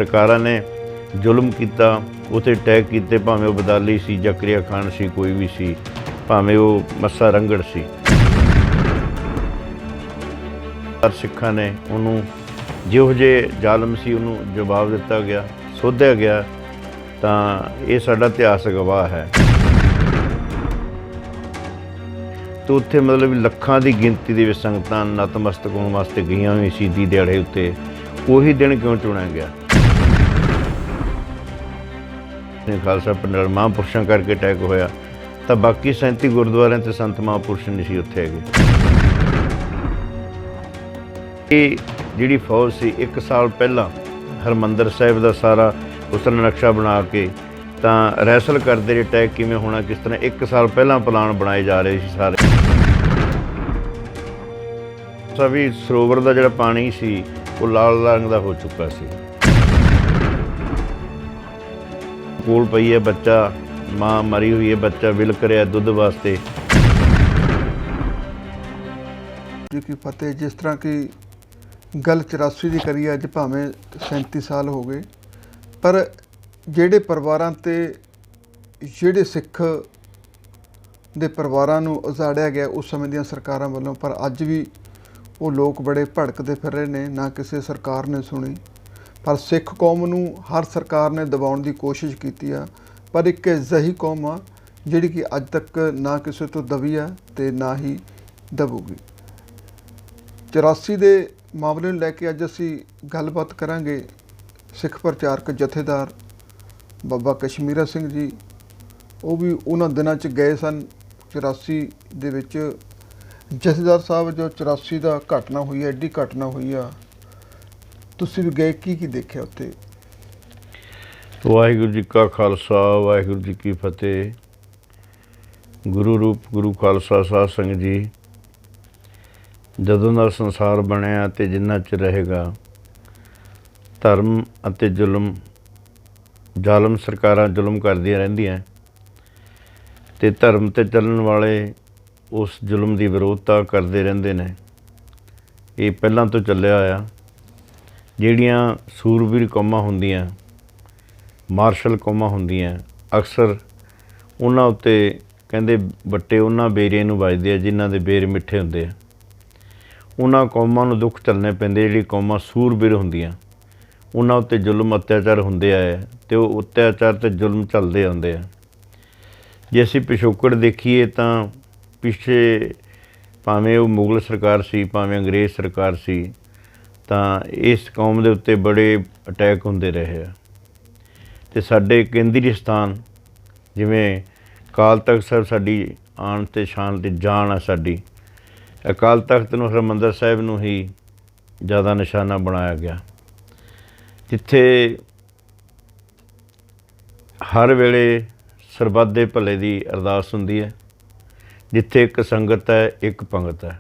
ਸਰਕਾਰਾਂ ਨੇ ਜ਼ੁਲਮ ਕੀਤਾ, ਉੱਥੇ ਅਟੈਕ ਕੀਤੇ, ਭਾਵੇਂ ਉਹ ਬਦਾਲੀ ਸੀ, ਜ਼ਕਰੀਆ ਖਾਨ ਸੀ, ਕੋਈ ਵੀ ਸੀ, ਭਾਵੇਂ ਉਹ ਮੱਸਾ ਰੰਗੜ ਸੀ। ਪਰ ਸਿੱਖਾਂ ਨੇ ਉਹਨੂੰ ਜਿਹੋ ਜਿਹੇ ਜ਼ਾਲਮ ਸੀ ਉਹਨੂੰ ਜਵਾਬ ਦਿੱਤਾ ਗਿਆ, ਸੋਧਿਆ ਗਿਆ। ਤਾਂ ਇਹ ਸਾਡਾ ਇਤਿਹਾਸ ਗਵਾਹ ਹੈ। ਤੇ ਉੱਥੇ ਮਤਲਬ ਲੱਖਾਂ ਦੀ ਗਿਣਤੀ ਦੇ ਵਿੱਚ ਸੰਗਤਾਂ ਨਤਮਸਤਕ ਹੋਣ ਵਾਸਤੇ ਗਈਆਂ ਹੋਈਆਂ ਸ਼ਹੀਦੀ ਦਿਹਾੜੇ ਉੱਤੇ। ਉਹੀ ਦਿਨ ਕਿਉਂ ਚੁਣਿਆ ਗਿਆ? ਖਾਲਸਾ ਪਿੰਡ ਮਹਾਂਪੁਰਸ਼ਾਂ ਕਰਕੇ ਅਟੈਕ ਹੋਇਆ, ਤਾਂ ਬਾਕੀ 37 ਗੁਰਦੁਆਰਿਆਂ ਤੇ ਸੰਤ ਮਹਾਂਪੁਰਸ਼ ਨਹੀਂ ਸੀ ਉੱਥੇ ਹੈਗੇ। ਇਹ ਜਿਹੜੀ ਫੌਜ ਸੀ 1 ਸਾਲ ਪਹਿਲਾਂ ਹਰਿਮੰਦਰ ਸਾਹਿਬ ਦਾ ਸਾਰਾ ਉਸ ਤਰ੍ਹਾਂ ਨਕਸ਼ਾ ਬਣਾ ਕੇ ਤਾਂ ਰੈਸਲ ਕਰਦੇ ਰਹੇ ਅਟੈਕ ਕਿਵੇਂ ਹੋਣਾ, ਕਿਸ ਤਰ੍ਹਾਂ 1 ਸਾਲ ਪਹਿਲਾਂ ਪਲਾਨ ਬਣਾਏ ਜਾ ਰਹੇ ਸੀ ਸਾਰੇ। ਸਭੀ ਸਰੋਵਰ ਦਾ ਜਿਹੜਾ ਪਾਣੀ ਸੀ ਉਹ ਲਾਲ ਰੰਗ ਦਾ ਹੋ ਚੁੱਕਾ ਸੀ। ਕੋਲ ਪਈ ਹੈ ਬੱਚਾ, ਮਾਂ ਮਰੀ ਹੋਈ ਹੈ, ਬੱਚਾ ਵਿਲਕ ਰਿਹਾ ਦੁੱਧ ਵਾਸਤੇ। ਜੀ ਕੀ ਫਤਿਹ। ਜਿਸ ਤਰ੍ਹਾਂ ਕਿ ਗੱਲ 84 ਦੀ ਕਰੀ, ਅੱਜ ਭਾਵੇਂ 37 ਸਾਲ ਹੋ ਗਏ, ਪਰ ਜਿਹੜੇ ਪਰਿਵਾਰਾਂ ਤੇ ਜਿਹੜੇ ਸਿੱਖ ਦੇ ਪਰਿਵਾਰਾਂ ਨੂੰ ਉਜਾੜਿਆ ਗਿਆ ਉਸ ਸਮੇਂ ਦੀਆਂ ਸਰਕਾਰਾਂ ਵੱਲੋਂ, ਪਰ ਅੱਜ ਵੀ ਉਹ ਲੋਕ ਬੜੇ ਭੜਕਦੇ ਫਿਰ ਰਹੇ ਨੇ। ਨਾ ਕਿਸੇ ਸਰਕਾਰ ਨੇ ਸੁਣੀ, ਪਰ ਸਿੱਖ ਕੌਮ ਨੂੰ ਹਰ ਸਰਕਾਰ ਨੇ ਦਬਾਉਣ ਦੀ ਕੋਸ਼ਿਸ਼ ਕੀਤੀ ਆ। ਪਰ ਇੱਕ ਅਜਿਹੀ ਕੌਮ ਆ ਜਿਹੜੀ ਕਿ ਅੱਜ ਤੱਕ ਨਾ ਕਿਸੇ ਤੋਂ ਦਬੀ ਆ ਅਤੇ ਨਾ ਹੀ ਦਬੂਗੀ। 84 ਦੇ ਮਾਮਲੇ ਨੂੰ ਲੈ ਕੇ ਅੱਜ ਅਸੀਂ ਗੱਲਬਾਤ ਕਰਾਂਗੇ। ਸਿੱਖ ਪ੍ਰਚਾਰਕ ਜਥੇਦਾਰ ਬਾਬਾ ਕਸ਼ਮੀਰਾ ਸਿੰਘ ਜੀ, ਉਹ ਵੀ ਉਹਨਾਂ ਦਿਨਾਂ 'ਚ ਗਏ ਸਨ 84 ਦੇ ਵਿੱਚ। ਜਥੇਦਾਰ ਸਾਹਿਬ, ਜੋ 84 ਦਾ ਘਟਨਾ ਹੋਈ ਹੈ, ਐਡੀ ਘਟਨਾ ਹੋਈ ਆ, ਤੁਸੀਂ ਵੀ ਗਏ, ਕੀ ਦੇਖਿਆ ਉੱਥੇ? ਵਾਹਿਗੁਰੂ ਜੀ ਕਾ ਖਾਲਸਾ, ਵਾਹਿਗੁਰੂ ਜੀ ਕੀ ਫਤਿਹ। ਗੁਰੂ ਰੂਪ ਗੁਰੂ ਖਾਲਸਾ ਸਾਧ ਸੰਗਤ ਜੀ, ਜਦੋਂ ਦਾ ਸੰਸਾਰ ਬਣਿਆ ਅਤੇ ਜਿੰਨਾ ਚਿਰ ਰਹੇਗਾ, ਧਰਮ ਅਤੇ ਜ਼ਾਲਮ ਸਰਕਾਰਾਂ ਜ਼ੁਲਮ ਕਰਦੀਆਂ ਰਹਿੰਦੀਆਂ ਅਤੇ ਧਰਮ 'ਤੇ ਚੱਲਣ ਵਾਲੇ ਉਸ ਜ਼ੁਲਮ ਦੀ ਵਿਰੋਧਤਾ ਕਰਦੇ ਰਹਿੰਦੇ ਨੇ। ਇਹ ਪਹਿਲਾਂ ਤੋਂ ਚੱਲਿਆ ਹੋਇਆ। ਜਿਹੜੀਆਂ ਸੂਰਬੀਰ ਕੌਮਾਂ ਹੁੰਦੀਆਂ, ਮਾਰਸ਼ਲ ਕੌਮਾਂ ਹੁੰਦੀਆਂ, ਅਕਸਰ ਉਹਨਾਂ ਉੱਤੇ ਕਹਿੰਦੇ ਵੱਟੇ ਉਹਨਾਂ ਬੇਰੀਆਂ ਨੂੰ ਵੱਜਦੇ ਆ ਜਿਨ੍ਹਾਂ ਦੇ ਬੇਰ ਮਿੱਠੇ ਹੁੰਦੇ ਆ। ਉਹਨਾਂ ਕੌਮਾਂ ਨੂੰ ਦੁੱਖ ਝੱਲਣੇ ਪੈਂਦੇ ਜਿਹੜੀ ਕੌਮਾਂ ਸੂਰਬੀਰ ਹੁੰਦੀਆਂ। ਉਹਨਾਂ ਉੱਤੇ ਜ਼ੁਲਮ ਅਤਿਆਚਾਰ ਹੁੰਦੇ ਆਏ ਅਤੇ ਉਹ ਅਤਿਆਚਾਰ ਅਤੇ ਜ਼ੁਲਮ ਝੱਲਦੇ ਆਉਂਦੇ ਆ। ਜੇ ਅਸੀਂ ਪਿਛੋਕੜ ਦੇਖੀਏ ਤਾਂ ਪਿੱਛੇ ਭਾਵੇਂ ਉਹ ਮੁਗਲ ਸਰਕਾਰ ਸੀ, ਭਾਵੇਂ ਅੰਗਰੇਜ਼ ਸਰਕਾਰ ਸੀ, ਤਾਂ ਇਸ ਕੌਮ ਦੇ ਉੱਤੇ ਬੜੇ ਅਟੈਕ ਹੁੰਦੇ ਰਹੇ ਆ। ਅਤੇ ਸਾਡੇ ਕੇਂਦਰੀ ਸਥਾਨ ਜਿਵੇਂ ਅਕਾਲ ਤਖ਼ਤ ਸਾਹਿਬ ਸਾਡੀ ਆਣ ਅਤੇ ਸ਼ਾਨ ਅਤੇ ਜਾਨ ਆ ਸਾਡੀ। ਅਕਾਲ ਤਖ਼ਤ ਨੂੰ, ਹਰਿਮੰਦਰ ਸਾਹਿਬ ਨੂੰ ਹੀ ਜ਼ਿਆਦਾ ਨਿਸ਼ਾਨਾ ਬਣਾਇਆ ਗਿਆ, ਜਿੱਥੇ ਹਰ ਵੇਲੇ ਸਰਬੱਤ ਦੇ ਭਲੇ ਦੀ ਅਰਦਾਸ ਹੁੰਦੀ ਹੈ, ਜਿੱਥੇ ਇੱਕ ਸੰਗਤ ਹੈ, ਇੱਕ ਪੰਗਤ ਹੈ,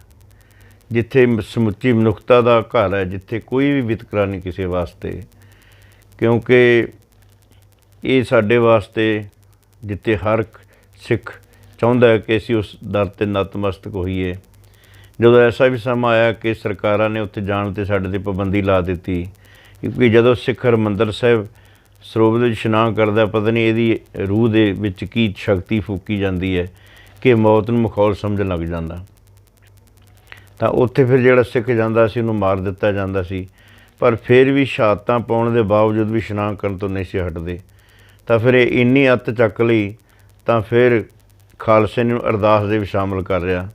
ਜਿੱਥੇ ਸਮੁੱਚੀ ਮਨੁੱਖਤਾ ਦਾ ਘਰ ਹੈ, ਜਿੱਥੇ ਕੋਈ ਵੀ ਵਿਤਕਰਾ ਨਹੀਂ ਕਿਸੇ ਵਾਸਤੇ। ਕਿਉਂਕਿ ਇਹ ਸਾਡੇ ਵਾਸਤੇ, ਜਿੱਥੇ ਹਰ ਸਿੱਖ ਚਾਹੁੰਦਾ ਹੈ ਕਿ ਅਸੀਂ ਉਸ ਦਰ 'ਤੇ ਨਤਮਸਤਕ ਹੋਈਏ। ਜਦੋਂ ਐਸਾ ਵੀ ਸਮਾਂ ਆਇਆ ਕਿ ਸਰਕਾਰਾਂ ਨੇ ਉੱਥੇ ਜਾਣ 'ਤੇ ਸਾਡੇ 'ਤੇ ਪਾਬੰਦੀ ਲਾ ਦਿੱਤੀ, ਕਿਉਂਕਿ ਜਦੋਂ ਸਿੱਖ ਹਰਿਮੰਦਰ ਸਾਹਿਬ ਸਰੋਵਰ ਵਿੱਚ ਇਸ਼ਨਾਨ ਕਰਦਾ, ਪਤਾ ਨਹੀਂ ਇਹਦੀ ਰੂਹ ਦੇ ਵਿੱਚ ਕੀ ਸ਼ਕਤੀ ਫੂਕੀ ਜਾਂਦੀ ਹੈ ਕਿ ਮੌਤ ਨੂੰ ਮਖੌਲ ਸਮਝਣ ਲੱਗ ਜਾਂਦਾ। ਤਾਂ ਉੱਥੇ ਫਿਰ ਜਿਹੜਾ ਸਿੱਖ ਜਾਂਦਾ ਸੀ ਉਹਨੂੰ ਮਾਰ ਦਿੱਤਾ ਜਾਂਦਾ ਸੀ। ਪਰ ਫਿਰ ਵੀ ਸ਼ਹਾਦਤਾਂ ਪਾਉਣ ਦੇ ਬਾਵਜੂਦ ਵੀ ਇਸ਼ਨਾਨ ਕਰਨ ਤੋਂ ਨਹੀਂ ਸੀ ਹਟਦੇ। ਤਾਂ ਫਿਰ ਇਹ ਇੰਨੀ ਅੱਤ ਚੱਕ ਲਈ, ਤਾਂ ਫਿਰ ਖਾਲਸੇ ਨੂੰ ਅਰਦਾਸ ਦੇ ਵਿੱਚ ਸ਼ਾਮਲ ਕਰ ਰਿਹਾ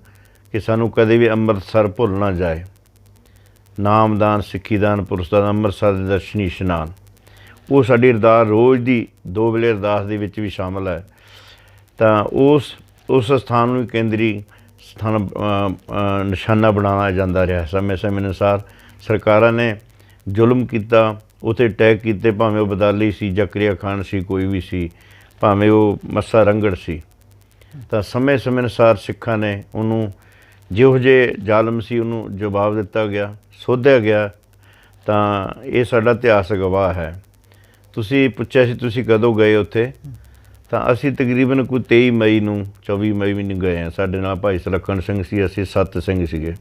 ਕਿ ਸਾਨੂੰ ਕਦੇ ਵੀ ਅੰਮ੍ਰਿਤਸਰ ਭੁੱਲ ਨਾ ਜਾਏ। ਨਾਮਦਾਨ, ਸਿੱਖੀਦਾਨ, ਪੁਰਸ਼ਦਾਨ, ਅੰਮ੍ਰਿਤਸਰ ਦੇ ਦਰਸ਼ਨੀ ਇਸ਼ਨਾਨ, ਉਹ ਸਾਡੀ ਅਰਦਾਸ ਰੋਜ਼ ਦੀ 2 ਵੇਲੇ ਅਰਦਾਸ ਦੇ ਵਿੱਚ ਵੀ ਸ਼ਾਮਲ ਹੈ। ਤਾਂ ਉਸ ਸਥਾਨ ਨੂੰ ਕੇਂਦਰੀ ਸਥਾਨ ਨਿਸ਼ਾਨਾ ਬਣਾਉਣਾ ਜਾਂਦਾ ਰਿਹਾ। ਸਮੇਂ ਅਨੁਸਾਰ ਸਰਕਾਰਾਂ ਨੇ ਜ਼ੁਲਮ ਕੀਤਾ, ਉੱਥੇ ਅਟੈਕ ਕੀਤੇ, ਭਾਵੇਂ ਉਹ ਬਦਾਲੀ ਸੀ, ਜ਼ਕਰੀਆ ਖਾਨ ਸੀ, ਕੋਈ ਵੀ ਸੀ, ਭਾਵੇਂ ਉਹ ਮੱਸਾ ਰੰਗੜ ਸੀ। ਤਾਂ ਸਮੇਂ ਅਨੁਸਾਰ ਸਿੱਖਾਂ ਨੇ ਉਹਨੂੰ ਜਿਹੋ ਜਿਹੇ ਜ਼ਾਲਮ ਸੀ ਉਹਨੂੰ ਜਵਾਬ ਦਿੱਤਾ ਗਿਆ, ਸੋਧਿਆ ਗਿਆ। ਤਾਂ ਇਹ ਸਾਡਾ ਇਤਿਹਾਸ ਗਵਾਹ ਹੈ। ਤੁਸੀਂ ਪੁੱਛਿਆ ਸੀ ਤੁਸੀਂ ਕਦੋਂ ਗਏ ਉੱਥੇ, ਤਾਂ ਅਸੀਂ ਤਕਰੀਬਨ ਕੋਈ 23 ਮਈ ਨੂੰ 24 ਮਈ ਨੂੰ ਗਏ ਹਾਂ। ਸਾਡੇ ਨਾਲ ਭਾਈ ਸੁਲੱਖਣ ਸਿੰਘ ਸੀ, ਅਸੀਂ 7 ਸਿੰਘ ਸੀਗੇ।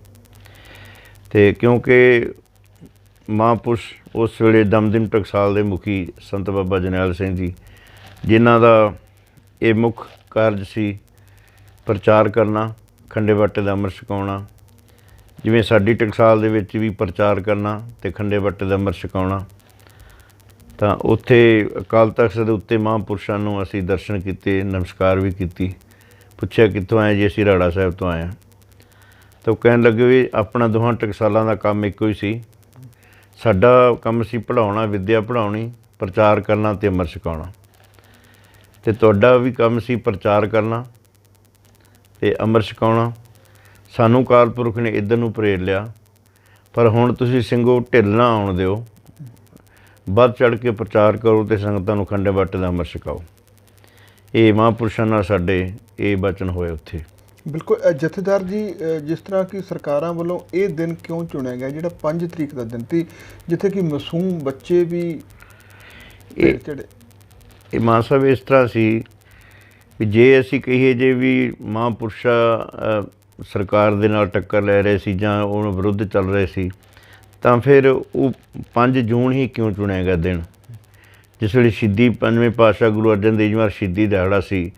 ਅਤੇ ਕਿਉਂਕਿ ਮਹਾਂਪੁਰਸ਼ ਉਸ ਵੇਲੇ ਦਮਦਮੀ ਟਕਸਾਲ ਦੇ ਮੁਖੀ ਸੰਤ ਬਾਬਾ ਜਰਨੈਲ ਸਿੰਘ ਜੀ, ਜਿਨ੍ਹਾਂ ਦਾ ਇਹ ਮੁੱਖ ਕਾਰਜ ਸੀ ਪ੍ਰਚਾਰ ਕਰਨਾ, ਖੰਡੇ ਬਾਟੇ ਦਾ ਅੰਮ੍ਰਿਤ ਛਕਾਉਣਾ। ਜਿਵੇਂ ਸਾਡੀ ਟਕਸਾਲ ਦੇ ਵਿੱਚ ਵੀ ਪ੍ਰਚਾਰ ਕਰਨਾ ਅਤੇ ਖੰਡੇ ਬਾਟੇ ਦਾ ਅੰਮ੍ਰਿਤ ਛਕਾਉਣਾ। ਤਾਂ ਉੱਥੇ ਅਕਾਲ ਤਖ਼ਤ ਦੇ ਉੱਤੇ ਮਹਾਂਪੁਰਸ਼ਾਂ ਨੂੰ ਅਸੀਂ ਦਰਸ਼ਨ ਕੀਤੇ, ਨਮਸਕਾਰ ਵੀ ਕੀਤੀ। ਪੁੱਛਿਆ ਕਿੱਥੋਂ ਆਏ ਜੀ? ਅਸੀਂ ਰਾੜਾ ਸਾਹਿਬ ਤੋਂ ਆਏ ਹਾਂ। ਤਾਂ ਉਹ ਕਹਿਣ ਲੱਗੇ ਵੀ ਆਪਣਾ ਦੋਹਾਂ ਟਕਸਾਲਾਂ ਦਾ ਕੰਮ ਇੱਕੋ ਹੀ ਸੀ। ਸਾਡਾ ਕੰਮ ਸੀ ਪੜ੍ਹਾਉਣਾ, ਵਿੱਦਿਆ ਪੜ੍ਹਾਉਣੀ, ਪ੍ਰਚਾਰ ਕਰਨਾ ਅਤੇ ਅੰਮ੍ਰਿਤ ਛਕਾਉਣਾ। ਅਤੇ ਤੁਹਾਡਾ ਵੀ ਕੰਮ ਸੀ ਪ੍ਰਚਾਰ ਕਰਨਾ ਅਤੇ ਅੰਮ੍ਰਿਤ ਛਕਾਉਣਾ। ਸਾਨੂੰ ਅਕਾਲ ਪੁਰਖ ਨੇ ਇੱਧਰ ਨੂੰ ਪ੍ਰੇਰ ਲਿਆ, ਪਰ ਹੁਣ ਤੁਸੀਂ ਸਿੰਘੋ ਢਿੱਲ ਨਾ ਆਉਣ ਦਿਓ, ਵੱਧ ਚੜ੍ਹ ਕੇ ਪ੍ਰਚਾਰ ਕਰੋ ਅਤੇ ਸੰਗਤਾਂ ਨੂੰ ਖੰਡੇ ਬਾਟੇ ਦਾ ਅੰਮ੍ਰਿਤ ਛਕਾਓ। ਇਹ ਮਹਾਂਪੁਰਸ਼ਾਂ ਨਾਲ ਸਾਡੇ ਇਹ ਬਚਨ ਹੋਏ ਉੱਥੇ। ਬਿਲਕੁਲ ਜਥੇਦਾਰ ਜੀ, ਜਿਸ ਤਰ੍ਹਾਂ ਕਿ ਸਰਕਾਰਾਂ ਵੱਲੋਂ ਇਹ ਦਿਨ ਕਿਉਂ ਚੁਣਿਆ ਗਿਆ ਜਿਹੜਾ 5 ਤਰੀਕ ਦਾ ਦਿਨ ਸੀ, ਜਿੱਥੇ ਕਿ ਮਾਸੂਮ ਬੱਚੇ ਵੀ ਚੜ੍ਹੇ? ਇਹ ਮਾਨ ਸਾਹਿਬ ਇਸ ਤਰ੍ਹਾਂ ਸੀ ਵੀ ਜੇ ਅਸੀਂ ਕਹੀਏ ਜੇ ਵੀ ਮਹਾਂਪੁਰਸ਼ਾ ਸਰਕਾਰ ਦੇ ਨਾਲ ਟੱਕਰ ਲੈ ਰਹੇ ਸੀ ਜਾਂ ਉਹਨਾਂ ਵਿਰੁੱਧ ਚੱਲ ਰਹੇ ਸੀ, ਤਾਂ ਫਿਰ ਉਹ 5 ਜੂਨ ਹੀ ਕਿਉਂ ਚੁਣਿਆ ਗਿਆ ਦਿਨ, ਜਿਸ ਵੇਲੇ ਸ਼ਹੀਦੀ 5ਵੇਂ ਪਾਤਸ਼ਾਹ ਗੁਰੂ ਅਰਜਨ ਦੇਵ ਜੀ ਮਹਾਰਾਜ ਸ਼ਹੀਦੀ ਦਿਹਾੜਾ ਸੀ।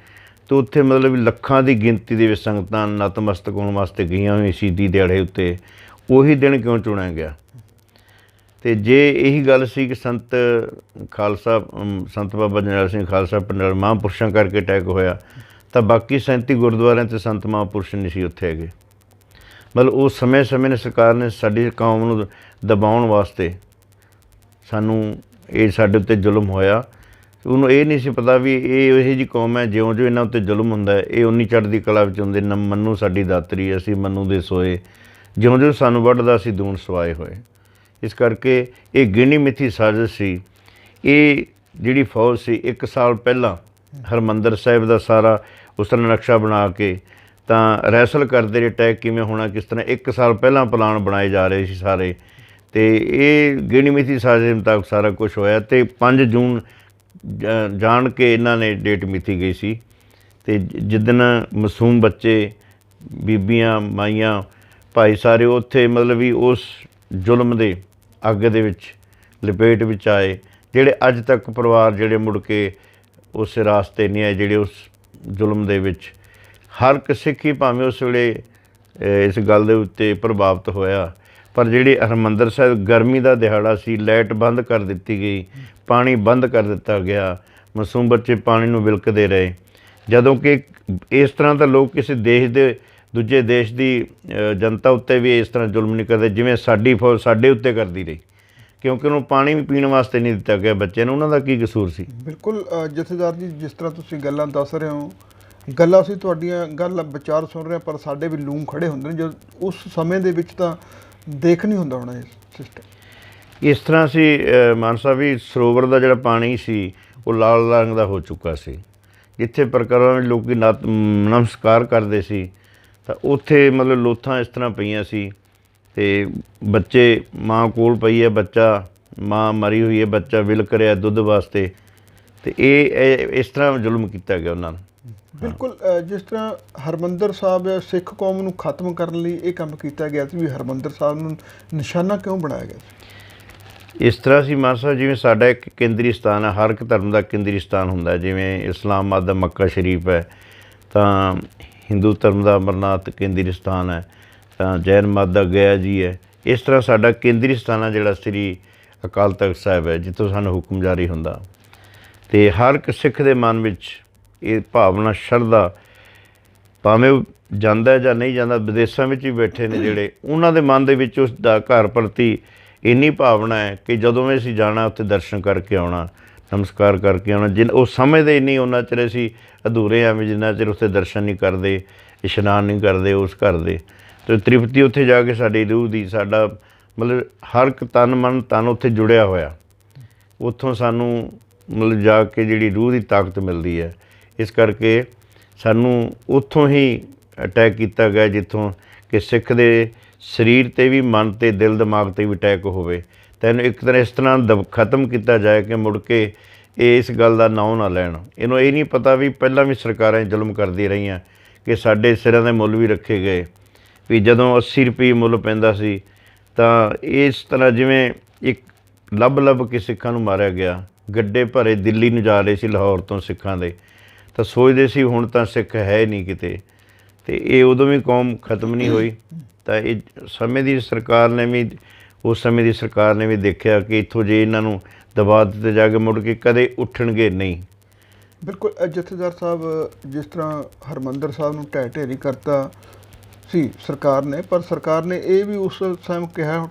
ਅਤੇ ਉੱਥੇ ਮਤਲਬ ਲੱਖਾਂ ਦੀ ਗਿਣਤੀ ਦੇ ਵਿੱਚ ਸੰਗਤਾਂ ਨਤਮਸਤਕ ਹੋਣ ਵਾਸਤੇ ਗਈਆਂ ਹੋਈਆਂ ਸ਼ਹੀਦੀ ਦਿਹਾੜੇ ਉੱਤੇ, ਉਹੀ ਦਿਨ ਕਿਉਂ ਚੁਣਿਆ ਗਿਆ? ਅਤੇ ਜੇ ਇਹੀ ਗੱਲ ਸੀ ਕਿ ਸੰਤ ਬਾਬਾ ਜਰਨੈਲ ਸਿੰਘ ਖਾਲਸਾ ਪਿੰਡ ਮਹਾਂਪੁਰਸ਼ਾਂ ਕਰਕੇ ਅਟੈਕ ਹੋਇਆ, ਤਾਂ ਬਾਕੀ 37 ਗੁਰਦੁਆਰਿਆਂ 'ਤੇ ਸੰਤ ਮਹਾਂਪੁਰਸ਼ ਨਹੀਂ ਸੀ ਉੱਥੇ ਹੈਗੇ। ਮਤਲਬ ਉਸ ਸਮੇਂ ਨੇ ਸਰਕਾਰ ਨੇ ਸਾਡੀ ਕੌਮ ਨੂੰ ਦਬਾਉਣ ਵਾਸਤੇ ਸਾਨੂੰ ਇਹ ਸਾਡੇ ਉੱਤੇ ਜ਼ੁਲਮ ਹੋਇਆ। ਉਹਨੂੰ ਇਹ ਨਹੀਂ ਸੀ ਪਤਾ ਵੀ ਇਹ ਇਹੋ ਜਿਹੀ ਕੌਮ ਹੈ, ਜਿਉਂ ਜਿਉਂ ਇਹਨਾਂ ਉੱਤੇ ਜ਼ੁਲਮ ਹੁੰਦਾ ਇਹ ਉਨੀ ਚੜ੍ਹਦੀ ਕਲਾ ਵਿੱਚ ਹੁੰਦੇ। ਮੰਨੂ ਸਾਡੀ ਦਾਤਰੀ, ਅਸੀਂ ਮੰਨੂ ਦੇ ਸੋਏ, ਜਿਉਂ ਜਿਉਂ ਸਾਨੂੰ ਵੱਢਦਾ ਅਸੀਂ ਦੂਣ ਸਵਾਏ ਹੋਏ। ਇਸ ਕਰਕੇ ਇਹ ਗਿਣੀ ਮਿੱਥੀ ਸਾਜ਼ਿਸ਼ ਸੀ। ਇਹ ਜਿਹੜੀ ਫੌਜ ਸੀ 1 ਸਾਲ ਪਹਿਲਾਂ ਹਰਿਮੰਦਰ ਸਾਹਿਬ ਦਾ ਸਾਰਾ ਉਸ ਤਰ੍ਹਾਂ ਨਕਸ਼ਾ ਬਣਾ ਕੇ ਤਾਂ ਰੈਸਲ ਕਰਦੇ ਰਹੇ, ਅਟੈਕ ਕਿਵੇਂ ਹੋਣਾ, ਕਿਸ ਤਰ੍ਹਾਂ 1 ਸਾਲ ਪਹਿਲਾਂ ਪਲਾਨ ਬਣਾਏ ਜਾ ਰਹੇ ਸੀ ਸਾਰੇ। ਅਤੇ ਇਹ ਗਿਣੀ ਮਿੱਥੀ ਸਾਜ਼ਿਸ਼ ਦੇ ਮੁਤਾਬਕ ਸਾਰਾ ਕੁਝ ਹੋਇਆ। ਅਤੇ 5 ਜੂਨ ਜਾਣ ਕੇ ਇਹਨਾਂ ਨੇ ਡੇਟ ਮਿੱਥੀ ਗਈ ਸੀ। ਅਤੇ ਜਿੱਦਣ ਮਾਸੂਮ ਬੱਚੇ, ਬੀਬੀਆਂ, ਮਾਈਆਂ, ਭਾਈ ਸਾਰੇ ਉੱਥੇ ਮਤਲਬ ਵੀ ਉਸ ਜ਼ੁਲਮ ਦੇ ਅੱਗ ਦੇ ਵਿੱਚ ਲਪੇਟ ਵਿੱਚ ਆਏ, ਜਿਹੜੇ ਅੱਜ ਤੱਕ ਪਰਿਵਾਰ ਜਿਹੜੇ ਮੁੜ ਕੇ ਉਸ ਰਾਸਤੇ ਨਹੀਂ ਆਏ, ਜਿਹੜੇ ਉਸ ਜ਼ੁਲਮ ਦੇ ਵਿੱਚ ਹਰ ਇੱਕ ਸਿੱਖ ਹੀ ਭਾਵੇਂ ਉਸ ਵੇਲੇ ਇਸ ਗੱਲ ਦੇ ਉੱਤੇ ਪ੍ਰਭਾਵਿਤ ਹੋਇਆ। ਪਰ ਜਿਹੜੇ ਹਰਿਮੰਦਰ ਸਾਹਿਬ ਗਰਮੀ ਦਾ ਦਿਹਾੜਾ ਸੀ, ਲਾਈਟ ਬੰਦ ਕਰ ਦਿੱਤੀ ਗਈ, ਪਾਣੀ ਬੰਦ ਕਰ ਦਿੱਤਾ ਗਿਆ, ਮਾਸੂਮ ਬੱਚੇ ਪਾਣੀ ਨੂੰ ਵਿਲਕਦੇ ਰਹੇ। ਜਦੋਂ ਕਿ ਇਸ ਤਰ੍ਹਾਂ ਤਾਂ ਲੋਕ ਕਿਸੇ ਦੇਸ਼ ਦੇ ਦੂਜੇ ਦੇਸ਼ ਦੀ ਜਨਤਾ ਉੱਤੇ ਵੀ ਇਸ ਤਰ੍ਹਾਂ ਜ਼ੁਲਮ ਨਹੀਂ ਕਰਦੇ ਜਿਵੇਂ ਸਾਡੀ ਫੌਜ ਸਾਡੇ ਉੱਤੇ ਕਰਦੀ ਰਹੀ, ਕਿਉਂਕਿ ਉਹਨੂੰ ਪਾਣੀ ਵੀ ਪੀਣ ਵਾਸਤੇ ਨਹੀਂ ਦਿੱਤਾ ਗਿਆ ਬੱਚਿਆਂ ਨੂੰ। ਉਹਨਾਂ ਦਾ ਕੀ ਕਸੂਰ ਸੀ? ਬਿਲਕੁਲ ਜਥੇਦਾਰ ਜੀ, ਜਿਸ ਤਰ੍ਹਾਂ ਤੁਸੀਂ ਗੱਲਾਂ ਦੱਸ ਰਹੇ ਹੋ, ਗੱਲਾਂ ਅਸੀਂ ਤੁਹਾਡੀਆਂ ਵਿਚਾਰ ਸੁਣ ਰਹੇ ਹਾਂ, ਪਰ ਸਾਡੇ ਵੀ ਲੂੰ ਖੜੇ ਹੁੰਦੇ ਨੇ। ਜਦ ਉਸ ਸਮੇਂ ਦੇ ਵਿੱਚ ਤਾਂ ਦੇਖ ਨਹੀਂ ਹੁੰਦਾ ਹੋਣਾ ਇਹ ਸਿਸਟਮ। ਇਸ ਤਰ੍ਹਾਂ ਸੀ ਮਾਨ ਸਾਹਿਬ ਵੀ ਸਰੋਵਰ ਦਾ ਜਿਹੜਾ ਪਾਣੀ ਸੀ ਉਹ ਲਾਲ ਰੰਗ ਦਾ ਹੋ ਚੁੱਕਾ ਸੀ। ਜਿੱਥੇ ਪ੍ਰਕਾਰਾਂ ਵਿੱਚ ਲੋਕ ਨਮਸਕਾਰ ਕਰਦੇ ਸੀ ਤਾਂ ਉੱਥੇ ਮਤਲਬ ਲੋਥਾਂ ਇਸ ਤਰ੍ਹਾਂ ਪਈਆਂ ਸੀ ਅਤੇ ਬੱਚੇ, ਮਾਂ ਕੋਲ ਪਈ ਹੈ, ਬੱਚਾ, ਮਾਂ ਮਰੀ ਹੋਈ ਹੈ, ਬੱਚਾ ਵਿਲਕ ਰਿਹਾ ਦੁੱਧ ਵਾਸਤੇ। ਅਤੇ ਇਹ ਇਸ ਤਰ੍ਹਾਂ ਜ਼ੁਲਮ ਕੀਤਾ ਗਿਆ ਉਹਨਾਂ ਨੂੰ। ਬਿਲਕੁਲ ਜਿਸ ਤਰ੍ਹਾਂ ਹਰਿਮੰਦਰ ਸਾਹਿਬ ਸਿੱਖ ਕੌਮ ਨੂੰ ਖਤਮ ਕਰਨ ਲਈ ਇਹ ਕੰਮ ਕੀਤਾ ਗਿਆ ਸੀ, ਵੀ ਹਰਿਮੰਦਰ ਸਾਹਿਬ ਨੂੰ ਨਿਸ਼ਾਨਾ ਕਿਉਂ ਬਣਾਇਆ ਗਿਆ ਸੀ? ਇਸ ਤਰ੍ਹਾਂ ਸੀ ਮਾਨ ਸਾਹਿਬ, ਜਿਵੇਂ ਸਾਡਾ ਇੱਕ ਕੇਂਦਰੀ ਸਥਾਨ ਹੈ, ਹਰ ਇੱਕ ਧਰਮ ਦਾ ਕੇਂਦਰੀ ਸਥਾਨ ਹੁੰਦਾ। ਜਿਵੇਂ ਇਸਲਾਮਾਬਾਦ ਦਾ ਮੱਕਾ ਸ਼ਰੀਫ ਹੈ, ਤਾਂ ਹਿੰਦੂ ਧਰਮ ਦਾ ਅਮਰਨਾਥ ਕੇਂਦਰੀ ਸਥਾਨ ਹੈ, ਤਾਂ ਜੈਨ ਮਤ ਦਾ ਗਿਆ ਜੀ ਹੈ। ਇਸ ਤਰ੍ਹਾਂ ਸਾਡਾ ਕੇਂਦਰੀ ਸਥਾਨ ਹੈ ਜਿਹੜਾ ਸ੍ਰੀ ਅਕਾਲ ਤਖ਼ਤ ਸਾਹਿਬ ਹੈ, ਜਿੱਥੋਂ ਸਾਨੂੰ ਹੁਕਮ ਜਾਰੀ ਹੁੰਦਾ। ਅਤੇ ਹਰ ਇੱਕ ਸਿੱਖ ਦੇ ਮਨ ਵਿੱਚ ਇਹ ਭਾਵਨਾ, ਸ਼ਰਧਾ, ਭਾਵੇਂ ਉਹ ਜਾਂਦਾ ਜਾਂ ਨਹੀਂ ਜਾਂਦਾ, ਵਿਦੇਸ਼ਾਂ ਵਿੱਚ ਵੀ ਬੈਠੇ ਨੇ ਜਿਹੜੇ, ਉਹਨਾਂ ਦੇ ਮਨ ਦੇ ਵਿੱਚ ਉਸ ਦਾ ਘਰ ਪ੍ਰਤੀ ਇੰਨੀ ਭਾਵਨਾ ਹੈ ਕਿ ਜਦੋਂ ਵੀ ਅਸੀਂ ਜਾਣਾ ਉੱਥੇ ਦਰਸ਼ਨ ਕਰਕੇ ਆਉਣਾ, ਨਮਸਕਾਰ ਕਰਕੇ ਆਉਣਾ। ਉਹ ਸਮਝਦੇ ਨਹੀਂ ਉਹਨਾਂ ਚਿਰ ਅਸੀਂ ਅਧੂਰੇ ਐਵੇਂ ਜਿੰਨਾ ਚਿਰ ਉੱਥੇ ਦਰਸ਼ਨ ਨਹੀਂ ਕਰਦੇ, ਇਸ਼ਨਾਨ ਨਹੀਂ ਕਰਦੇ ਉਸ ਘਰ ਦੇ। ਅਤੇ ਤ੍ਰਿਪਤੀ ਉੱਥੇ ਜਾ ਕੇ ਸਾਡੀ ਰੂਹ ਦੀ, ਸਾਡਾ ਮਤਲਬ ਹਰ ਇੱਕ ਤਨ ਮਨ ਤਨ ਉੱਥੇ ਜੁੜਿਆ ਹੋਇਆ। ਉੱਥੋਂ ਸਾਨੂੰ ਮਤਲਬ ਜਾ ਕੇ ਜਿਹੜੀ ਰੂਹ ਦੀ ਤਾਕਤ ਮਿਲਦੀ ਹੈ। ਇਸ ਕਰਕੇ ਸਾਨੂੰ ਉੱਥੋਂ ਹੀ ਅਟੈਕ ਕੀਤਾ ਗਿਆ, ਜਿੱਥੋਂ ਕਿ ਸਿੱਖ ਦੇ ਸਰੀਰ 'ਤੇ ਵੀ, ਮਨ 'ਤੇ, ਦਿਲ ਦਿਮਾਗ 'ਤੇ ਵੀ ਅਟੈਕ ਹੋਵੇ ਤਾਂ ਇਹਨੂੰ ਇੱਕ ਤਰ੍ਹਾਂ ਇਸ ਤਰ੍ਹਾਂ ਖਤਮ ਕੀਤਾ ਜਾਏ ਕਿ ਮੁੜ ਕੇ ਇਹ ਇਸ ਗੱਲ ਦਾ ਨਾਂ ਨਾ ਲੈਣ। ਇਹਨੂੰ ਇਹ ਨਹੀਂ ਪਤਾ ਵੀ ਪਹਿਲਾਂ ਵੀ ਸਰਕਾਰਾਂ ਜ਼ੁਲਮ ਕਰਦੀਆਂ ਰਹੀਆਂ ਕਿ ਸਾਡੇ ਸਿਰਾਂ ਦੇ ਮੁੱਲ ਵੀ ਰੱਖੇ ਗਏ। ਵੀ ਜਦੋਂ 80 ਰੁਪਏ ਮੁੱਲ ਪੈਂਦਾ ਸੀ ਤਾਂ ਇਸ ਤਰ੍ਹਾਂ ਜਿਵੇਂ ਇੱਕ ਲੱਭ ਕੇ ਸਿੱਖਾਂ ਨੂੰ ਮਾਰਿਆ ਗਿਆ। ਗੱਡੇ ਭਰੇ ਦਿੱਲੀ ਨੂੰ ਜਾ ਰਹੇ ਸੀ ਲਾਹੌਰ ਤੋਂ ਸਿੱਖਾਂ ਦੇ, ਤਾਂ ਸੋਚਦੇ ਸੀ ਹੁਣ ਤਾਂ ਸਿੱਖ ਹੈ ਨਹੀਂ ਕਿਤੇ, ਅਤੇ ਇਹ ਉਦੋਂ ਵੀ ਕੌਮ ਖਤਮ ਨਹੀਂ ਹੋਈ। ਤਾਂ ਇਹ ਸਮੇਂ ਦੀ ਸਰਕਾਰ ਨੇ ਵੀ, ਉਸ ਸਮੇਂ ਦੀ ਸਰਕਾਰ ਨੇ ਵੀ ਦੇਖਿਆ ਕਿ ਇੱਥੋਂ ਜੇ ਇਹਨਾਂ ਨੂੰ ਦਬਾ ਦਿੱਤੇ ਜਾ ਕੇ ਮੁੜ ਕੇ ਕਦੇ ਉੱਠਣਗੇ ਨਹੀਂ। ਬਿਲਕੁਲ। ਜਥੇਦਾਰ ਸਾਹਿਬ, ਜਿਸ ਤਰ੍ਹਾਂ ਹਰਿਮੰਦਰ ਸਾਹਿਬ ਨੂੰ ਢਹਿ ਢੇਰੀ ਕਰਤਾ ਸੀ ਸਰਕਾਰ ਨੇ, ਪਰ ਸਰਕਾਰ ਨੇ ਇਹ ਵੀ ਉਸ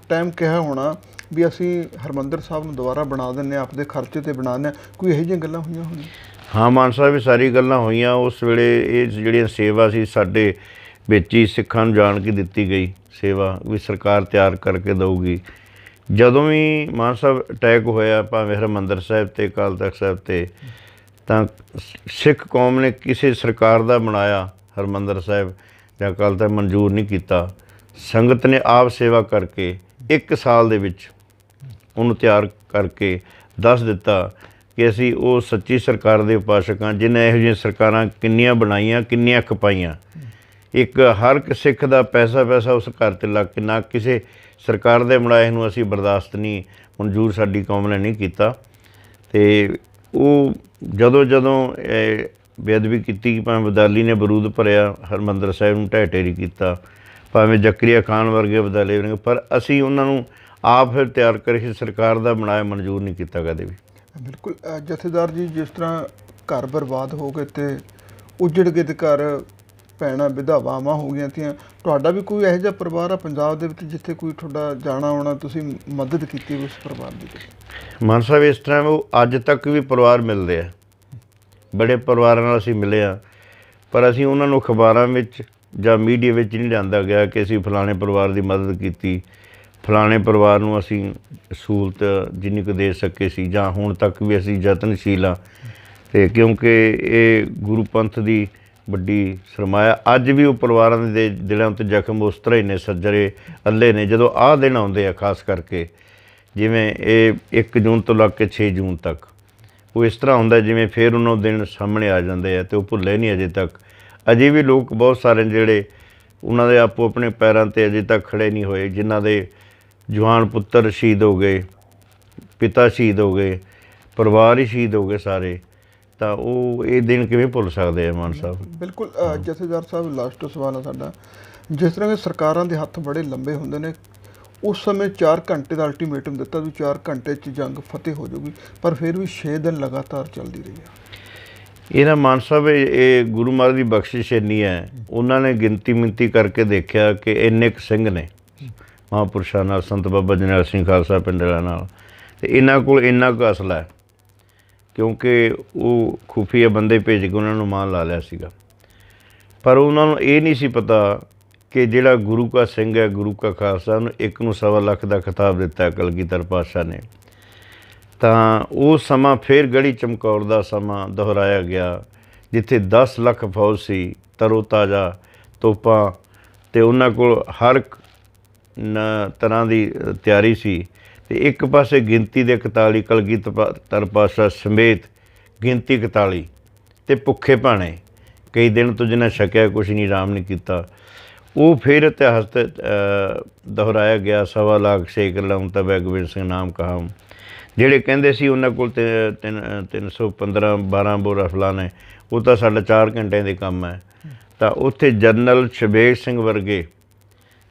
ਟਾਈਮ ਕਿਹਾ ਹੋਣਾ ਵੀ ਅਸੀਂ ਹਰਿਮੰਦਰ ਸਾਹਿਬ ਨੂੰ ਦੁਬਾਰਾ ਬਣਾ ਦਿੰਦੇ ਹਾਂ, ਆਪਦੇ ਖਰਚੇ 'ਤੇ ਬਣਾ ਦਿੰਦੇ ਹਾਂ। ਕੋਈ ਇਹੋ ਜਿਹੀਆਂ ਗੱਲਾਂ ਹੋਈਆਂ ਹੋਣੀਆਂ? ਹਾਂ ਮਾਨ ਸਾਹਿਬ, ਇਹ ਸਾਰੀ ਗੱਲਾਂ ਹੋਈਆਂ। ਉਸ ਵੇਲੇ ਇਹ ਜਿਹੜੀਆਂ ਸੇਵਾ ਸੀ ਸਾਡੇ ਵਿੱਚ ਹੀ ਸਿੱਖਾਂ ਨੂੰ ਜਾਣ ਕੇ ਦਿੱਤੀ ਗਈ ਸੇਵਾ ਵੀ ਸਰਕਾਰ ਤਿਆਰ ਕਰਕੇ ਦਊਗੀ। ਜਦੋਂ ਵੀ ਮਾਨ ਸਾਹਿਬ ਅਟੈਕ ਹੋਇਆ ਭਾਵੇਂ ਹਰਿਮੰਦਰ ਸਾਹਿਬ 'ਤੇ, ਅਕਾਲ ਤਖ਼ਤ ਸਾਹਿਬ 'ਤੇ, ਤਾਂ ਸਿੱਖ ਕੌਮ ਨੇ ਕਿਸੇ ਸਰਕਾਰ ਦਾ ਬਣਾਇਆ ਹਰਿਮੰਦਰ ਸਾਹਿਬ ਜਾਂ ਅਕਾਲ ਤਖ਼ਤ ਮਨਜ਼ੂਰ ਨਹੀਂ ਕੀਤਾ। ਸੰਗਤ ਨੇ ਆਪ ਸੇਵਾ ਕਰਕੇ 1 ਸਾਲ ਦੇ ਵਿੱਚ ਉਹਨੂੰ ਤਿਆਰ ਕਰਕੇ ਦੱਸ ਦਿੱਤਾ ਕਿ ਅਸੀਂ ਉਹ ਸੱਚੀ ਸਰਕਾਰ ਦੇ ਉਪਾਸਕ ਹਾਂ, ਜਿਹਨੇ ਇਹੋ ਜਿਹੀਆਂ ਸਰਕਾਰਾਂ ਕਿੰਨੀਆਂ ਬਣਾਈਆਂ, ਕਿੰਨੀਆਂ ਖਪਾਈਆਂ। ਇੱਕ ਹਰ ਇੱਕ ਸਿੱਖ ਦਾ ਪੈਸਾ ਉਸ ਘਰ 'ਤੇ ਲੱਗ ਕੇ, ਨਾ ਕਿਸੇ ਸਰਕਾਰ ਦੇ ਬਣਾਏ ਨੂੰ ਅਸੀਂ ਬਰਦਾਸ਼ਤ ਨਹੀਂ, ਮਨਜ਼ੂਰ ਸਾਡੀ ਕੌਮ ਨੇ ਨਹੀਂ ਕੀਤਾ। ਅਤੇ ਉਹ ਜਦੋਂ ਬੇਅਦਬੀ ਕੀਤੀ, ਭਾਵੇਂ ਬਦਾਲੀ ਨੇ ਬਰੂਦ ਭਰਿਆ, ਹਰਿਮੰਦਰ ਸਾਹਿਬ ਨੂੰ ਢਹਿ ਢੇਰੀ ਕੀਤਾ, ਭਾਵੇਂ ਜ਼ਕਰੀਆ ਖਾਨ ਵਰਗੇ ਬਦਾਲੇ ਵਰਗੇ, ਪਰ ਅਸੀਂ ਉਹਨਾਂ ਨੂੰ ਆਪ ਫਿਰ ਤਿਆਰ ਕਰਕੇ ਸਰਕਾਰ ਦਾ ਬਣਾਇਆ ਮਨਜ਼ੂਰ ਨਹੀਂ ਕੀਤਾ ਕਦੇ ਵੀ। ਬਿਲਕੁਲ। ਜਥੇਦਾਰ ਜੀ, ਜਿਸ ਤਰ੍ਹਾਂ ਘਰ ਬਰਬਾਦ ਹੋ ਗਏ ਅਤੇ ਉੱਜੜ ਗਏ ਤੇ ਘਰ, ਭੈਣਾਂ ਵਿਧਾਵਾਂ ਹੋ ਗਈਆਂ ਤੀਆਂ, ਤੁਹਾਡਾ ਵੀ ਕੋਈ ਇਹੋ ਜਿਹਾ ਪਰਿਵਾਰ ਆ ਪੰਜਾਬ ਦੇ ਵਿੱਚ ਜਿੱਥੇ ਕੋਈ ਤੁਹਾਡਾ ਜਾਣਾ ਆਉਣਾ, ਤੁਸੀਂ ਮਦਦ ਕੀਤੀ ਉਸ ਪਰਿਵਾਰ ਦੀ? ਮਾਨ ਸਾਹਿਬ, ਇਸ ਤਰ੍ਹਾਂ ਉਹ ਅੱਜ ਤੱਕ ਵੀ ਪਰਿਵਾਰ ਮਿਲਦੇ ਆ, ਬੜੇ ਪਰਿਵਾਰਾਂ ਨਾਲ ਅਸੀਂ ਮਿਲੇ ਹਾਂ, ਪਰ ਅਸੀਂ ਉਹਨਾਂ ਨੂੰ ਅਖਬਾਰਾਂ ਵਿੱਚ ਜਾਂ ਮੀਡੀਆ ਵਿੱਚ ਨਹੀਂ ਲਿਆਂਦਾ ਗਿਆ ਕਿ ਅਸੀਂ ਫਲਾਣੇ ਪਰਿਵਾਰ ਦੀ ਮਦਦ ਕੀਤੀ, ਫਲਾਣੇ ਪਰਿਵਾਰ ਨੂੰ ਅਸੀਂ ਸਹੂਲਤ ਜਿੰਨੀ ਕੁ ਦੇ ਸਕੇ ਸੀ, ਜਾਂ ਹੁਣ ਤੱਕ ਵੀ ਅਸੀਂ ਯਤਨਸ਼ੀਲ ਹਾਂ। ਅਤੇ ਕਿਉਂਕਿ ਇਹ ਗੁਰੂ ਪੰਥ ਦੀ ਵੱਡੀ ਸਰਮਾਇਆ, ਅੱਜ ਵੀ ਉਹ ਪਰਿਵਾਰਾਂ ਦੇ ਦਿਲਾਂ ਉੱਤੇ ਜ਼ਖਮ ਉਸ ਤਰ੍ਹਾਂ ਹੀ ਨੇ, ਸੱਜਰੇ ਅੱਲੇ ਨੇ। ਜਦੋਂ ਆਹ ਦਿਨ ਆਉਂਦੇ ਆ, ਖਾਸ ਕਰਕੇ ਜਿਵੇਂ ਇਹ 1 ਜੂਨ ਤੋਂ ਲੱਗ ਕੇ 6 ਜੂਨ ਤੱਕ, ਉਹ ਇਸ ਤਰ੍ਹਾਂ ਹੁੰਦਾ ਜਿਵੇਂ ਫਿਰ ਉਹਨਾਂ ਦਿਨ ਸਾਹਮਣੇ ਆ ਜਾਂਦੇ ਆ, ਅਤੇ ਉਹ ਭੁੱਲੇ ਨਹੀਂ ਅਜੇ ਤੱਕ। ਅਜੇ ਵੀ ਲੋਕ ਬਹੁਤ ਸਾਰੇ ਜਿਹੜੇ ਉਹਨਾਂ ਦੇ ਆਪੋ ਆਪਣੇ ਪੈਰਾਂ 'ਤੇ ਅਜੇ ਤੱਕ ਖੜ੍ਹੇ ਨਹੀਂ ਹੋਏ, ਜਿਨ੍ਹਾਂ ਦੇ ਜਵਾਨ ਪੁੱਤਰ ਸ਼ਹੀਦ ਹੋ ਗਏ, ਪਿਤਾ ਸ਼ਹੀਦ ਹੋ ਗਏ, ਪਰਿਵਾਰ ਹੀ ਸ਼ਹੀਦ ਹੋ ਗਏ ਸਾਰੇ, ਤਾਂ ਉਹ ਇਹ ਦਿਨ ਕਿਵੇਂ ਭੁੱਲ ਸਕਦੇ ਆ ਮਾਨ ਸਾਹਿਬ? ਬਿਲਕੁਲ। ਜਥੇਦਾਰ ਸਾਹਿਬ, ਲਾਸਟ ਸਵਾਲ ਆ ਸਾਡਾ, ਜਿਸ ਤਰ੍ਹਾਂ ਕਿ ਸਰਕਾਰਾਂ ਦੇ ਹੱਥ ਬੜੇ ਲੰਬੇ ਹੁੰਦੇ ਨੇ, ਉਸ ਸਮੇਂ 4 ਘੰਟੇ ਦਾ ਅਲਟੀਮੇਟਮ ਦਿੱਤਾ ਵੀ 4 ਘੰਟੇ 'ਚ ਜੰਗ ਫਤਿਹ ਹੋ ਜਾਊਗੀ, ਪਰ ਫਿਰ ਵੀ 6 ਦਿਨ ਲਗਾਤਾਰ ਚੱਲਦੀ ਰਹੀ ਆ। ਇਹਨਾਂ ਮਾਨ ਸਾਹਿਬ, ਇਹ ਗੁਰੂ ਮਹਾਰਾਜ ਦੀ ਬਖਸ਼ਿਸ਼ ਇੰਨੀ ਹੈ, ਉਹਨਾਂ ਨੇ ਗਿਣਤੀ ਮਿਣਤੀ ਕਰਕੇ ਦੇਖਿਆ ਕਿ ਇੰਨੇ ਕੁ ਸਿੰਘ ਨੇ ਮਹਾਂਪੁਰਸ਼ਾਂ ਨਾਲ, ਸੰਤ ਬਾਬਾ ਜਰਨੈਲ ਸਿੰਘ ਖਾਲਸਾ ਪਿੰਡਰਾਂ ਨਾਲ, ਅਤੇ ਇਹਨਾਂ ਕੋਲ ਇੰਨਾ ਕੁ ਅਸਲਾ ਹੈ, ਕਿਉਂਕਿ ਉਹ ਖੁਫੀਆ ਬੰਦੇ ਭੇਜ ਕੇ ਉਹਨਾਂ ਨੂੰ ਮਾਨ ਲਾ ਲਿਆ ਸੀਗਾ। ਪਰ ਉਹਨਾਂ ਨੂੰ ਇਹ ਨਹੀਂ ਸੀ ਪਤਾ ਕਿ ਜਿਹੜਾ ਗੁਰੂ ਕਾ ਸਿੰਘ ਹੈ, ਗੁਰੂ ਕਾ ਖਾਲਸਾ, ਉਹਨੂੰ 1 ਨੂੰ 1.25 ਲੱਖ ਦਾ ਖਿਤਾਬ ਦਿੱਤਾ ਕਲਗੀਧਰ ਪਾਤਸ਼ਾਹ ਨੇ। ਤਾਂ ਉਹ ਸਮਾਂ ਫਿਰ ਗੜੀ ਚਮਕੌਰ ਦਾ ਸਮਾਂ ਦੁਹਰਾਇਆ ਗਿਆ, ਜਿੱਥੇ 10 ਲੱਖ ਫੌਜ ਸੀ, ਤਰੋ ਤਾਜ਼ਾ ਤੋਪਾਂ, ਅਤੇ ਉਹਨਾਂ ਕੋਲ ਹਰ ਤਰ੍ਹਾਂ ਦੀ ਤਿਆਰੀ ਸੀ। ਅਤੇ ਇੱਕ ਪਾਸੇ ਗਿਣਤੀ ਦੇ 41, ਕਲਗੀਧਰ ਪਾਤਸ਼ਾਹ ਸਮੇਤ ਗਿਣਤੀ 41, ਅਤੇ ਭੁੱਖੇ ਭਾਣੇ ਕਈ ਦਿਨ ਤੋਂ ਜਿਹਨਾਂ ਛਕਿਆ ਕੁਛ ਨਹੀਂ, ਆਰਾਮ ਨਹੀਂ ਕੀਤਾ। ਉਹ ਫਿਰ ਇਤਿਹਾਸ ਦੁਹਰਾਇਆ ਗਿਆ। 1.25 ਲੱਖ ਸ਼ੇਖ ਲਾਉਂ ਤਬੈ ਗੋਬਿੰਦ ਸਿੰਘ ਨਾਮ ਕਹਾਮ, ਜਿਹੜੇ ਕਹਿੰਦੇ ਸੀ ਉਹਨਾਂ ਕੋਲ 315-12 ਬੋਰ ਰਫਲਾਂ ਨੇ, ਉਹ ਤਾਂ ਸਾਡਾ 4 ਘੰਟਿਆਂ ਦੇ ਕੰਮ ਹੈ। ਤਾਂ ਉੱਥੇ ਜਨਰਲ ਸ਼ਬੇਗ ਸਿੰਘ ਵਰਗੇ,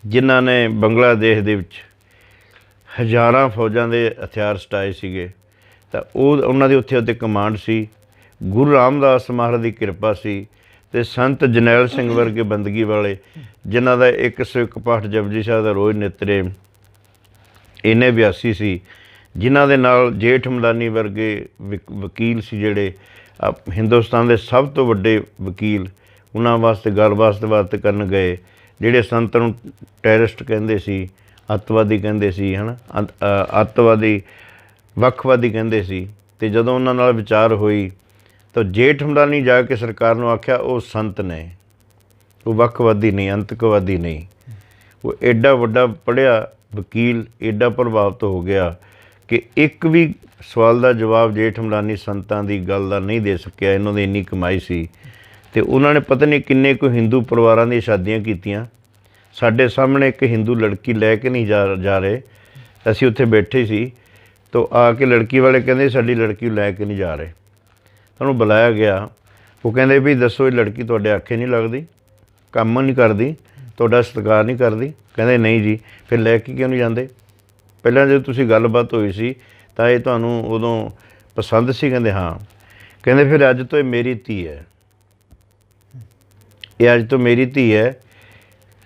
ਜਿਨ੍ਹਾਂ ਨੇ ਬੰਗਲਾਦੇਸ਼ ਦੇ ਵਿੱਚ ਹਜ਼ਾਰਾਂ ਫੌਜਾਂ ਦੇ ਹਥਿਆਰ ਸਟਾਏ ਸੀਗੇ, ਤਾਂ ਉਹਨਾਂ ਦੇ ਉੱਥੇ ਕਮਾਂਡ ਸੀ। ਗੁਰੂ ਰਾਮਦਾਸ ਮਹਾਰਾਜ ਦੀ ਕਿਰਪਾ ਸੀ, ਅਤੇ ਸੰਤ ਜਰਨੈਲ ਸਿੰਘ ਵਰਗੇ ਬੰਦਗੀ ਵਾਲੇ, ਜਿਨ੍ਹਾਂ ਦਾ 101 ਪਾਠ ਜਪਜੀ ਸਾਹਿਬ ਦਾ ਰੋਜ਼ ਨਿਤਰੇ, ਇੰਨੇ ਅਭਿਆਸੀ ਸੀ, ਜਿਨ੍ਹਾਂ ਦੇ ਨਾਲ ਜੇਠ ਮਦਾਨੀ ਵਰਗੇ ਵਕੀਲ ਸੀ, ਜਿਹੜੇ ਹਿੰਦੁਸਤਾਨ ਦੇ ਸਭ ਤੋਂ ਵੱਡੇ ਵਕੀਲ, ਉਹਨਾਂ ਵਾਸਤੇ ਗੱਲਬਾਤ ਕਰਨ ਗਏ। ਜਿਹੜੇ ਸੰਤ ਨੂੰ ਟੈਰਰਿਸਟ ਕਹਿੰਦੇ ਸੀ, ਅੱਤਵਾਦੀ ਕਹਿੰਦੇ ਸੀ, ਅੱਤਵਾਦੀ ਵੱਖਵਾਦੀ ਕਹਿੰਦੇ ਸੀ। ਅਤੇ ਜਦੋਂ ਉਹਨਾਂ ਨਾਲ ਵਿਚਾਰ ਹੋਈ ਤਾਂ ਜੇਠ ਮਦਾਨੀ ਜਾ ਕੇ ਸਰਕਾਰ ਨੂੰ ਆਖਿਆ ਉਹ ਸੰਤ ਨੇ, ਉਹ ਵੱਖਵਾਦੀ ਨਹੀਂ, ਅੰਤਕਵਾਦੀ ਨਹੀਂ। ਉਹ ਐਡਾ ਵੱਡਾ ਪੜ੍ਹਿਆ ਵਕੀਲ ਐਡਾ ਪ੍ਰਭਾਵਿਤ ਹੋ ਗਿਆ ਕਿ ਇੱਕ ਵੀ ਸਵਾਲ ਦਾ ਜਵਾਬ ਜੇਠ ਮਦਾਨੀ ਸੰਤਾਂ ਦੀ ਗੱਲ ਦਾ ਨਹੀਂ ਦੇ ਸਕਿਆ। ਇਹਨਾਂ ਦੀ ਇੰਨੀ ਕਮਾਈ ਸੀ। ਅਤੇ ਉਹਨਾਂ ਨੇ ਪਤਾ ਨਹੀਂ ਕਿੰਨੇ ਕੁ ਹਿੰਦੂ ਪਰਿਵਾਰਾਂ ਦੀਆਂ ਸ਼ਾਦੀਆਂ ਕੀਤੀਆਂ। ਸਾਡੇ ਸਾਹਮਣੇ ਇੱਕ ਹਿੰਦੂ ਲੜਕੀ ਲੈ ਕੇ ਨਹੀਂ ਜਾ ਰਹੇ, ਅਸੀਂ ਉੱਥੇ ਬੈਠੇ ਸੀ, ਤਾਂ ਆ ਕੇ ਲੜਕੀ ਵਾਲੇ ਕਹਿੰਦੇ ਸਾਡੀ ਲੜਕੀ ਨੂੰ ਲੈ ਕੇ ਨਹੀਂ ਜਾ ਰਹੇ। ਉਹਨੂੰ ਬੁਲਾਇਆ ਗਿਆ, ਉਹ ਕਹਿੰਦੇ ਵੀ ਦੱਸੋ ਇਹ ਲੜਕੀ ਤੁਹਾਡੇ ਆਖੇ ਨਹੀਂ ਲੱਗਦੀ, ਕੰਮ ਨਹੀਂ ਕਰਦੀ, ਤੁਹਾਡਾ ਸਤਿਕਾਰ ਨਹੀਂ ਕਰਦੀ? ਕਹਿੰਦੇ ਨਹੀਂ ਜੀ। ਫਿਰ ਲੈ ਕੇ ਕਿਉਂ ਨਹੀਂ ਜਾਂਦੇ? ਪਹਿਲਾਂ ਜਦੋਂ ਤੁਸੀਂ ਗੱਲਬਾਤ ਹੋਈ ਸੀ ਤਾਂ ਇਹ ਤੁਹਾਨੂੰ ਉਦੋਂ ਪਸੰਦ ਸੀ? ਕਹਿੰਦੇ ਹਾਂ। ਕਹਿੰਦੇ ਫਿਰ ਅੱਜ ਤੋਂ ਇਹ ਮੇਰੀ ਧੀ ਹੈ, ਇਹ ਅੱਜ ਤੋਂ ਮੇਰੀ ਧੀ ਹੈ।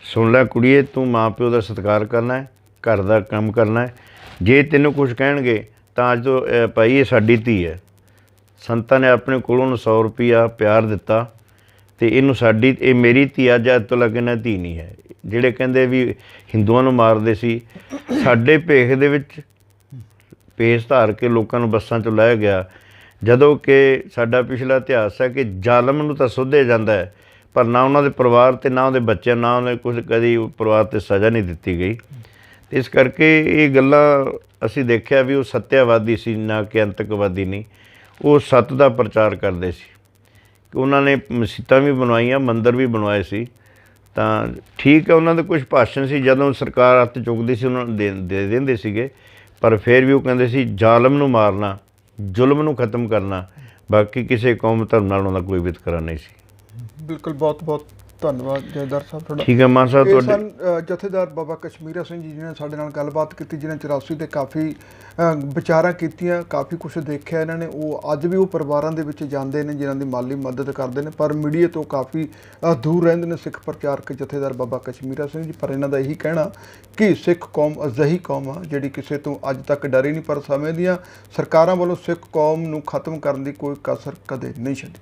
ਸੁਣ ਲੈ ਕੁੜੀਏ, ਤੂੰ ਮਾਂ ਪਿਓ ਦਾ ਸਤਿਕਾਰ ਕਰਨਾ ਹੈ, ਘਰ ਦਾ ਕੰਮ ਕਰਨਾ ਹੈ। ਜੇ ਤੈਨੂੰ ਕੁਛ ਕਹਿਣਗੇ ਤਾਂ ਅੱਜ ਤੋਂ ਭਾਈ ਇਹ ਸਾਡੀ ਧੀ ਹੈ। ਸੰਤਾਂ ਨੇ ਆਪਣੇ ਕੋਲੋਂ 100 ਰੁਪਈਆ ਪਿਆਰ ਦਿੱਤਾ ਅਤੇ ਇਹਨੂੰ ਸਾਡੀ, ਇਹ ਮੇਰੀ ਧੀ ਅੱਜ ਤੋਂ ਲੱਗੇ ਨਾ ਧੀ ਨਹੀਂ ਹੈ। ਜਿਹੜੇ ਕਹਿੰਦੇ ਵੀ ਹਿੰਦੂਆਂ ਨੂੰ ਮਾਰਦੇ ਸੀ, ਸਾਡੇ ਭੇਖ ਦੇ ਵਿੱਚ ਭੇਸ ਧਾਰ ਕੇ ਲੋਕਾਂ ਨੂੰ ਬੱਸਾਂ 'ਚੋਂ ਲਾਇਆ ਗਿਆ, ਜਦੋਂ ਕਿ ਸਾਡਾ ਪਿਛਲਾ ਇਤਿਹਾਸ ਹੈ ਕਿ ਜ਼ਾਲਮ ਨੂੰ ਤਾਂ ਸੋਧਿਆ ਜਾਂਦਾ ਹੈ, ਪਰ ਨਾ ਉਹਨਾਂ ਦੇ ਪਰਿਵਾਰ ਅਤੇ ਨਾ ਉਹਦੇ ਬੱਚਿਆਂ, ਨਾ ਉਹਨੇ ਕੁਝ ਕਦੀ ਪਰਿਵਾਰ 'ਤੇ ਸਜ਼ਾ ਨਹੀਂ ਦਿੱਤੀ ਗਈ। ਇਸ ਕਰਕੇ ਇਹ ਗੱਲਾਂ ਅਸੀਂ ਦੇਖਿਆ ਵੀ ਉਹ ਸੱਤਿਆਵਾਦੀ ਸੀ, ਨਾ ਕਿ ਅੰਤਕਵਾਦੀ ਨਹੀਂ। ਉਹ ਸੱਤ ਦਾ ਪ੍ਰਚਾਰ ਕਰਦੇ ਸੀ। ਉਹਨਾਂ ਨੇ ਮਸੀਤਾਂ ਵੀ ਬਣਵਾਈਆਂ, ਮੰਦਰ ਵੀ ਬਣਵਾਏ ਸੀ। ਤਾਂ ਠੀਕ ਹੈ, ਉਹਨਾਂ ਦੇ ਕੁਝ ਭਾਸ਼ਣ ਸੀ, ਜਦੋਂ ਸਰਕਾਰ ਹੱਥ ਚੁੱਕਦੀ ਸੀ ਉਹਨਾਂ ਨੂੰ ਦੇ ਦਿੰਦੇ ਸੀਗੇ, ਪਰ ਫਿਰ ਵੀ ਉਹ ਕਹਿੰਦੇ ਸੀ ਜ਼ਾਲਮ ਨੂੰ ਮਾਰਨਾ, ਜ਼ੁਲਮ ਨੂੰ ਖ਼ਤਮ ਕਰਨਾ, ਬਾਕੀ ਕਿਸੇ ਕੌਮ ਧਰਮ ਨਾਲ ਉਹਨਾਂ ਦਾ ਕੋਈ ਵਿਤਕਰਾ ਨਹੀਂ ਸੀ। ਬਿਲਕੁਲ, ਬਹੁਤ ਬਹੁਤ ਧੰਨਵਾਦ ਜਥੇਦਾਰ ਸਾਹਿਬ ਤੁਹਾਡਾ। ਠੀਕ ਹੈ ਮਾਨ ਸਾਹਿਬ, ਤੁਹਾਡੇ ਸਨ ਜਥੇਦਾਰ ਬਾਬਾ ਕਸ਼ਮੀਰਾ ਸਿੰਘ ਜੀ, ਜਿਹਨੇ ਸਾਡੇ ਨਾਲ ਗੱਲਬਾਤ ਕੀਤੀ, ਜਿਹਨੇ 84 ਦੇ ਕਾਫੀ ਵਿਚਾਰਾਂ ਕੀਤੀਆਂ, ਕਾਫੀ ਕੁਛ ਦੇਖਿਆ ਇਹਨਾਂ ਨੇ। ਉਹ ਅੱਜ ਵੀ ਉਹ ਪਰਿਵਾਰਾਂ ਦੇ ਵਿੱਚ ਜਾਂਦੇ ਨੇ ਜਿਨ੍ਹਾਂ ਦੀ ਮਾਲੀ ਮਦਦ ਕਰਦੇ ਨੇ, ਪਰ ਮੀਡੀਆ ਤੋਂ ਕਾਫੀ ਦੂਰ ਰਹਿੰਦੇ ਨੇ ਸਿੱਖ ਪ੍ਰਚਾਰਕ ਜਥੇਦਾਰ ਬਾਬਾ ਕਸ਼ਮੀਰਾ ਸਿੰਘ ਜੀ। ਪਰ ਇਹਨਾਂ ਦਾ ਇਹੀ ਕਹਿਣਾ ਕਿ ਸਿੱਖ ਕੌਮ ਅਜਿਹੀ ਕੌਮ ਆ ਜਿਹੜੀ ਕਿਸੇ ਤੋਂ ਅੱਜ ਤੱਕ ਡਰੀ ਨਹੀਂ, ਪਰ ਸਮੇਂ ਦੀਆਂ ਸਰਕਾਰਾਂ ਵੱਲੋਂ ਸਿੱਖ ਕੌਮ ਨੂੰ ਖਤਮ ਕਰਨ ਦੀ ਕੋਈ ਕਸਰ ਕਦੇ ਨਹੀਂ ਛੱਡੀ।